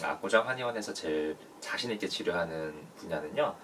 압구정 한의원에서 제일 자신 있게 치료하는 분야는요,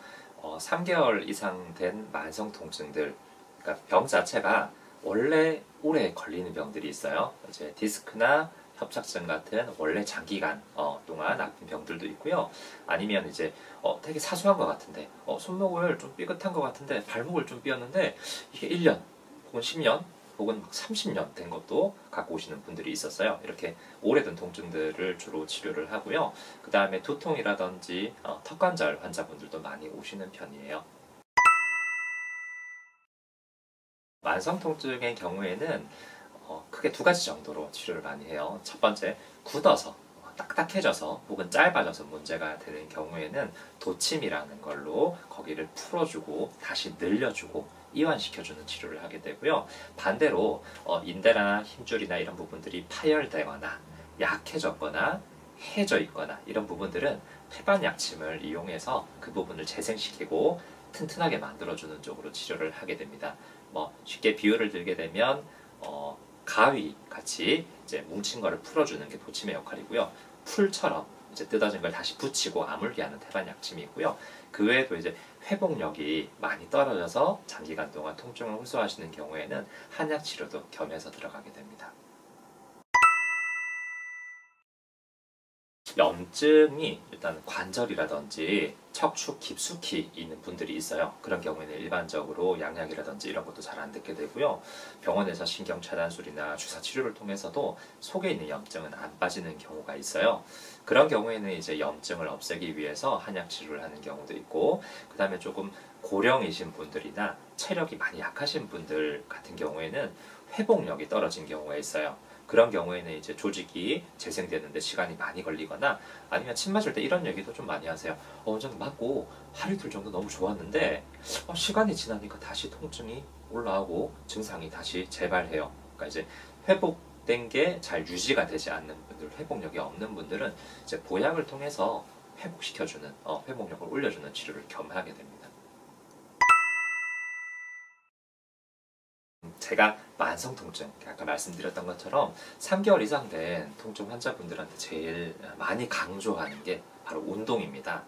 3개월 이상 된 만성 통증들, 그러니까 병 자체가 원래 오래 걸리는 병들이 있어요. 이제 디스크나 협착증 같은 원래 장기간 동안 아픈 병들도 있고요. 아니면 이제 되게 사소한 것 같은데, 손목을 좀 삐끗한 것 같은데, 발목을 좀 삐었는데 이게 1년 혹은 10년 혹은 막 30년 된 것도 갖고 오시는 분들이 있었어요. 이렇게 오래된 통증들을 주로 치료를 하고요. 그 다음에 두통이라든지 턱관절 환자분들도 많이 오시는 편이에요. 만성 통증의 경우에는 크게 두 가지 정도로 치료를 많이 해요. 첫 번째, 굳어서 딱딱해져서 혹은 짧아져서 문제가 되는 경우에는 도침이라는 걸로 거기를 풀어주고 다시 늘려주고 이완시켜주는 치료를 하게 되고요. 반대로 인대나 힘줄이나 이런 부분들이 파열되거나 약해졌거나 해져 있거나 이런 부분들은 폐반 약침을 이용해서 그 부분을 재생시키고 튼튼하게 만들어주는 쪽으로 치료를 하게 됩니다. 쉽게 비유를 들게 되면 가위 같이 이제 뭉친 거를 풀어주는 게 도침의 역할이고요. 풀처럼 이제 뜯어진 걸 다시 붙이고 아물게 하는 태반 약침이고요. 그 외에도 이제 회복력이 많이 떨어져서 장기간 동안 통증을 호소하시는 경우에는 한약 치료도 겸해서 들어가게 됩니다. 염증이 일단 관절이라든지 척추 깊숙이 있는 분들이 있어요. 그런 경우에는 일반적으로 양약이라든지 이런 것도 잘 안 듣게 되고요. 병원에서 신경 차단술이나 주사 치료를 통해서도 속에 있는 염증은 안 빠지는 경우가 있어요. 그런 경우에는 이제 염증을 없애기 위해서 한약 치료를 하는 경우도 있고, 그 다음에 조금 고령이신 분들이나 체력이 많이 약하신 분들 같은 경우에는 회복력이 떨어진 경우가 있어요. 그런 경우에는 이제 조직이 재생되는데 시간이 많이 걸리거나 아니면 침 맞을 때 이런 얘기도 좀 많이 하세요. 원장 맞고 하루 이틀 정도 너무 좋았는데 시간이 지나니까 다시 통증이 올라오고 증상이 다시 재발해요. 그러니까 이제 회복된 게 잘 유지가 되지 않는 분들, 회복력이 없는 분들은 이제 보약을 통해서 회복시켜주는, 회복력을 올려주는 치료를 겸하게 됩니다. 제가 만성 통증, 아까 말씀드렸던 것처럼 3개월 이상 된 통증 환자분들한테 제일 많이 강조하는 게 바로 운동입니다.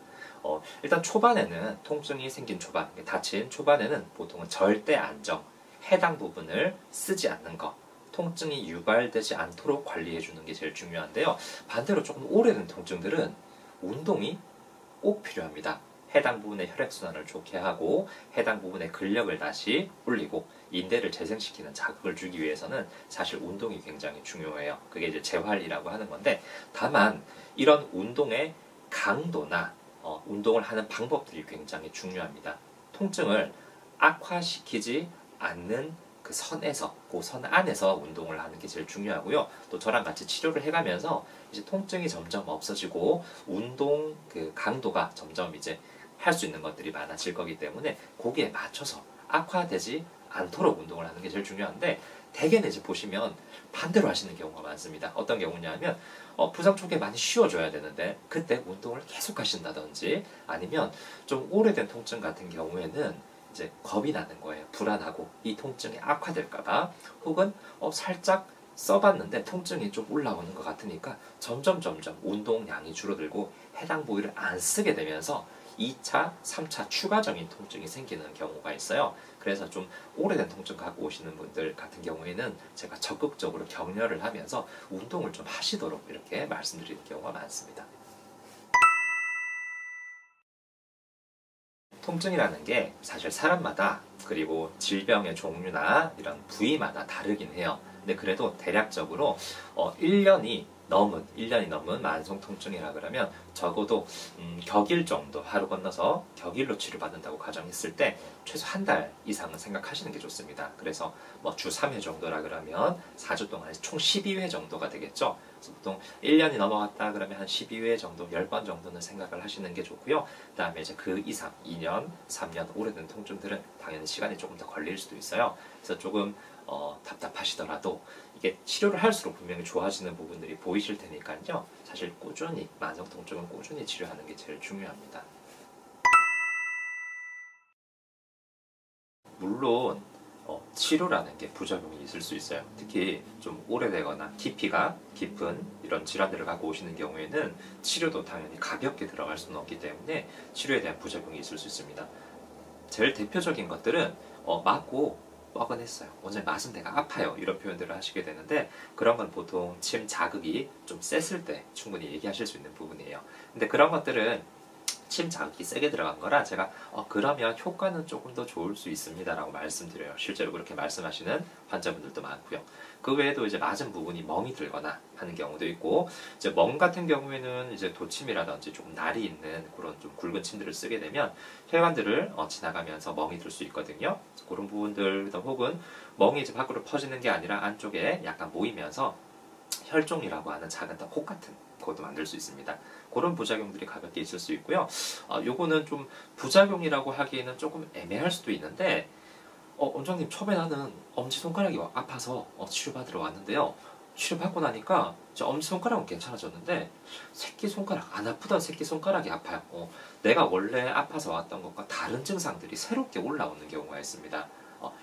일단 초반에는 통증이 생긴 초반, 다친 초반에는 보통은 절대 안정, 해당 부분을 쓰지 않는 것, 통증이 유발되지 않도록 관리해 주는 게 제일 중요한데요. 반대로 조금 오래된 통증들은 운동이 꼭 필요합니다. 해당 부분의 혈액순환을 좋게 하고 해당 부분의 근력을 다시 올리고 인대를 재생시키는 자극을 주기 위해서는 사실 운동이 굉장히 중요해요. 그게 이제 재활이라고 하는 건데, 다만 이런 운동의 강도나 운동을 하는 방법들이 굉장히 중요합니다. 통증을 악화시키지 않는 그 선에서, 그 선 안에서 운동을 하는 게 제일 중요하고요. 또 저랑 같이 치료를 해가면서 이제 통증이 점점 없어지고 운동 그 강도가 점점 이제 할 수 있는 것들이 많아질 거기 때문에 거기에 맞춰서 악화되지 않도록 운동을 하는 게 제일 중요한데, 대개는 이제 보시면 반대로 하시는 경우가 많습니다. 어떤 경우냐면 부상 초기에 많이 쉬어줘야 되는데 그때 운동을 계속 하신다든지, 아니면 좀 오래된 통증 같은 경우에는 이제 겁이 나는 거예요. 불안하고 이 통증이 악화될까봐, 혹은 살짝 써봤는데 통증이 좀 올라오는 것 같으니까 점점 운동량이 줄어들고 해당 부위를 안 쓰게 되면서 2차, 3차 추가적인 통증이 생기는 경우가 있어요. 그래서 좀 오래된 통증 갖고 오시는 분들 같은 경우에는 제가 적극적으로 격려를 하면서 운동을 좀 하시도록 이렇게 말씀드리는 경우가 많습니다. 통증이라는 게 사실 사람마다, 그리고 질병의 종류나 이런 부위마다 다르긴 해요. 근데 그래도 대략적으로 1년이 넘은 만성 통증이라 그러면 적어도 격일 정도, 하루 건너서 격일로 치료받는다고 가정했을 때 최소 한 달 이상은 생각하시는 게 좋습니다. 그래서 주 3회 정도라 그러면 4주 동안 총 12회 정도가 되겠죠. 그래서 보통 1년이 넘어갔다 그러면 한 12회 정도, 10번 정도는 생각을 하시는 게 좋고요. 그 다음에 이제 그 이상 2년, 3년 오래된 통증들은 당연히 시간이 조금 더 걸릴 수도 있어요. 그래서 조금 답답하시더라도 이게 치료를 할수록 분명히 좋아지는 부분들이 보이실 테니까요. 사실 꾸준히, 만성 통증은 꾸준히 치료하는 게 제일 중요합니다. 물론 치료라는 게 부작용이 있을 수 있어요. 특히 좀 오래되거나 깊이가 깊은 이런 질환들을 갖고 오시는 경우에는 치료도 당연히 가볍게 들어갈 수는 없기 때문에 치료에 대한 부작용이 있을 수 있습니다. 제일 대표적인 것들은 맞고 뻐근했어요. 오늘 맞은 데가 아파요. 이런 표현들을 하시게 되는데 그런 건 보통 침 자극이 좀 셌을 때 충분히 얘기하실 수 있는 부분이에요. 근데 그런 것들은 침 자극이 세게 들어간 거라 제가 그러면 효과는 조금 더 좋을 수 있습니다 라고 말씀드려요. 실제로 그렇게 말씀하시는 환자분들도 많고요. 그 외에도 이제 맞은 부분이 멍이 들거나 하는 경우도 있고, 이제 멍 같은 경우에는 이제 도침이라든지 조금 날이 있는 그런 좀 굵은 침들을 쓰게 되면 혈관들을 지나가면서 멍이 들 수 있거든요. 그런 부분들 혹은 멍이 이제 밖으로 퍼지는 게 아니라 안쪽에 약간 모이면서 혈종이라고 하는 작은 혹 같은 것도 만들 수 있습니다. 그런 부작용들이 가볍게 있을 수 있고요. 요거는 좀 부작용이라고 하기에는 조금 애매할 수도 있는데, 원장님 처음에 나는 엄지손가락이 아파서 치료받으러 왔는데요. 치료받고 나니까 제 엄지손가락은 괜찮아졌는데 새끼손가락, 안 아프던 새끼손가락이 아파요. 내가 원래 아파서 왔던 것과 다른 증상들이 새롭게 올라오는 경우가 있습니다.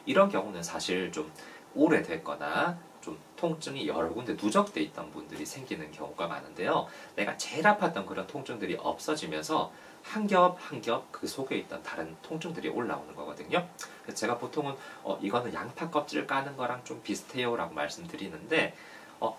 이런 경우는 사실 좀 오래됐거나 좀 통증이 여러 군데 누적돼 있던 분들이 생기는 경우가 많은데요. 내가 제일 아팠던 그런 통증들이 없어지면서 한 겹 한 겹 그 속에 있던 다른 통증들이 올라오는 거거든요. 그래서 제가 보통은 이거는 양파 껍질 까는 거랑 좀 비슷해요 라고 말씀드리는데,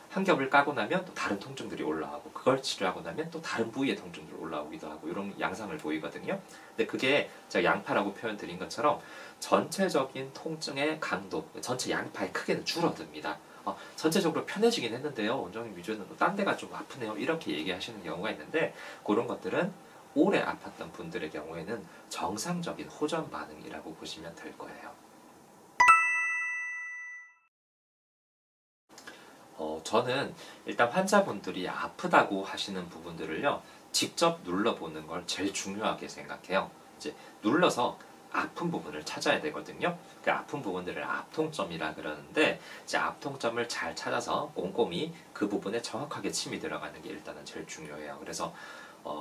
한 겹을 까고 나면 또 다른 통증들이 올라오고, 그걸 치료하고 나면 또 다른 부위의 통증들이 올라오기도 하고, 이런 양상을 보이거든요. 근데 그게 제가 양파라고 표현 드린 것처럼 전체적인 통증의 강도, 전체 양파의 크기는 줄어듭니다. 전체적으로 편해지긴 했는데요. 원장님 위주는 딴 데가 좀 아프네요. 이렇게 얘기하시는 경우가 있는데, 그런 것들은 오래 아팠던 분들의 경우에는 정상적인 호전 반응이라고 보시면 될 거예요. 저는 일단 환자분들이 아프다고 하시는 부분들을요, 직접 눌러보는 걸 제일 중요하게 생각해요. 이제 눌러서 아픈 부분을 찾아야 되거든요. 그 아픈 부분들을 압통점이라 그러는데, 이제 압통점을 잘 찾아서 꼼꼼히 그 부분에 정확하게 침이 들어가는 게 일단은 제일 중요해요. 그래서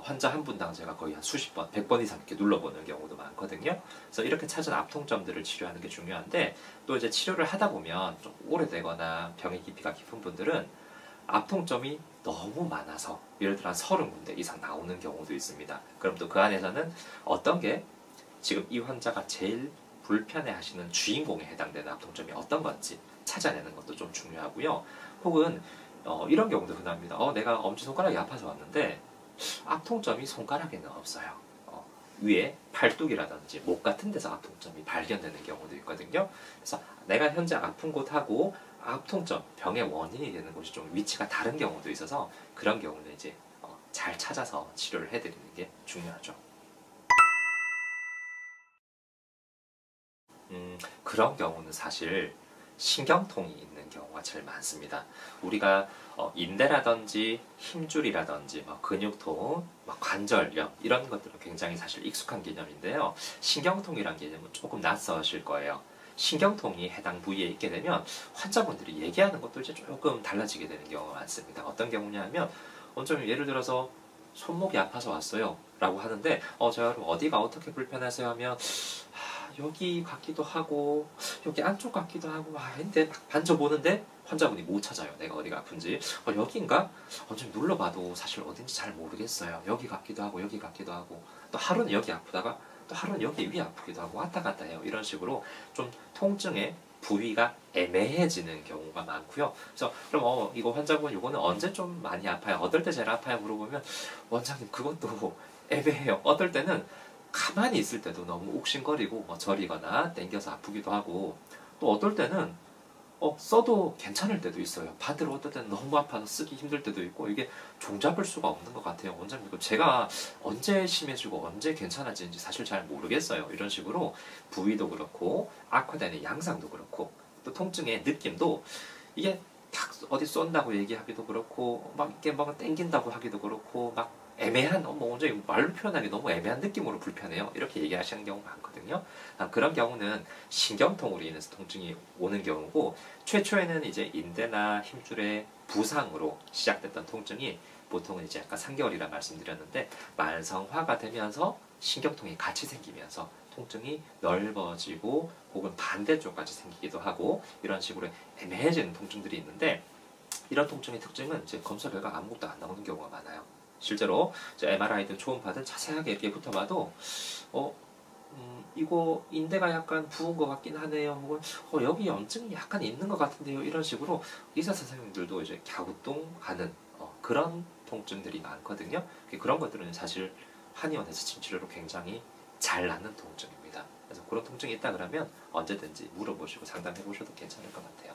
환자 한 분당 제가 거의 한 수십 번, 100번 이상 이렇게 눌러보는 경우도 많거든요. 그래서 이렇게 찾은 압통점들을 치료하는 게 중요한데, 또 이제 치료를 하다 보면 좀 오래되거나 병의 깊이가 깊은 분들은 압통점이 너무 많아서 예를 들어 한 30군데 이상 나오는 경우도 있습니다. 그럼 또 그 안에서는 어떤 게 지금 이 환자가 제일 불편해 하시는 주인공에 해당되는 압통점이 어떤 건지 찾아내는 것도 좀 중요하고요. 혹은 이런 경우도 흔합니다. 내가 엄지손가락이 아파서 왔는데 압통점이 손가락에는 없어요. 위에 팔뚝이라든지 목 같은 데서 압통점이 발견되는 경우도 있거든요. 그래서 내가 현재 아픈 곳하고 압통점, 병의 원인이 되는 곳이 좀 위치가 다른 경우도 있어서 그런 경우는 이제 잘 찾아서 치료를 해드리는 게 중요하죠. 그런 경우는 사실 신경통이 있는 경우가 제일 많습니다. 우리가 인대라든지 힘줄이라든지 근육통, 관절염 이런 것들은 굉장히 사실 익숙한 개념인데요. 신경통이란 개념은 조금 낯서실 거예요. 신경통이 해당 부위에 있게 되면 환자분들이 얘기하는 것도 이제 조금 달라지게 되는 경우가 많습니다. 어떤 경우냐면 원장님 예를 들어서 손목이 아파서 왔어요 라고 하는데 제가 그럼 어디가 어떻게 불편하세요 하면 여기 같기도 하고 여기 안쪽 같기도 하고 근데 막 만져보는데 환자분이 못 찾아요. 내가 어디가 아픈지. 여기인가? 좀 눌러봐도 사실 어딘지 잘 모르겠어요. 여기 같기도 하고 여기 같기도 하고, 또 하루는 여기 아프다가 또 하루는 여기 위 아프기도 하고 왔다 갔다 해요. 이런 식으로 좀 통증의 부위가 애매해지는 경우가 많고요. 그래서 그럼 이거 환자분 이거는 언제 좀 많이 아파요? 어떨 때 제일 아파요? 물어보면 원장님 그것도 애매해요. 어떨 때는 가만히 있을 때도 너무 욱신거리고 저리거나 땡겨서 아프기도 하고, 또 어떨 때는 써도 괜찮을 때도 있어요. 반대로 어떨 때는 너무 아파서 쓰기 힘들 때도 있고, 이게 종잡을 수가 없는 것 같아요. 원장님 이거 제가 언제 심해지고 언제 괜찮아지는지 사실 잘 모르겠어요. 이런 식으로 부위도 그렇고 악화되는 양상도 그렇고 또 통증의 느낌도 이게 탁 어디 쏜다고 얘기하기도 그렇고 막 이게 막 땡긴다고 하기도 그렇고 막 애매한 원장님 말로 표현하기 너무 애매한 느낌으로 불편해요. 이렇게 얘기하시는 경우가 많거든요. 그런 경우는 신경통으로 인해서 통증이 오는 경우고, 최초에는 이제 인대나 힘줄의 부상으로 시작됐던 통증이 보통은 이제 약간 3개월이라 말씀드렸는데 만성화가 되면서 신경통이 같이 생기면서 통증이 넓어지고 혹은 반대쪽까지 생기기도 하고 이런 식으로 애매해지는 통증들이 있는데 이런 통증의 특징은 이제 검사 결과 아무것도 안 나오는 경우가 많아요. 실제로 MRI든 초음파든 자세하게 이렇게 붙어봐도 이거 인대가 약간 부은 것 같긴 하네요. 혹은 여기 염증이 약간 있는 것 같은데요. 이런 식으로 의사 선생님들도 이제 갸우뚱하는 그런 통증들이 많거든요. 그런 것들은 사실 한의원에서 침치료로 굉장히 잘 낫는 통증입니다. 그래서 그런 통증이 있다 그러면 언제든지 물어보시고 상담해 보셔도 괜찮을 것 같아요.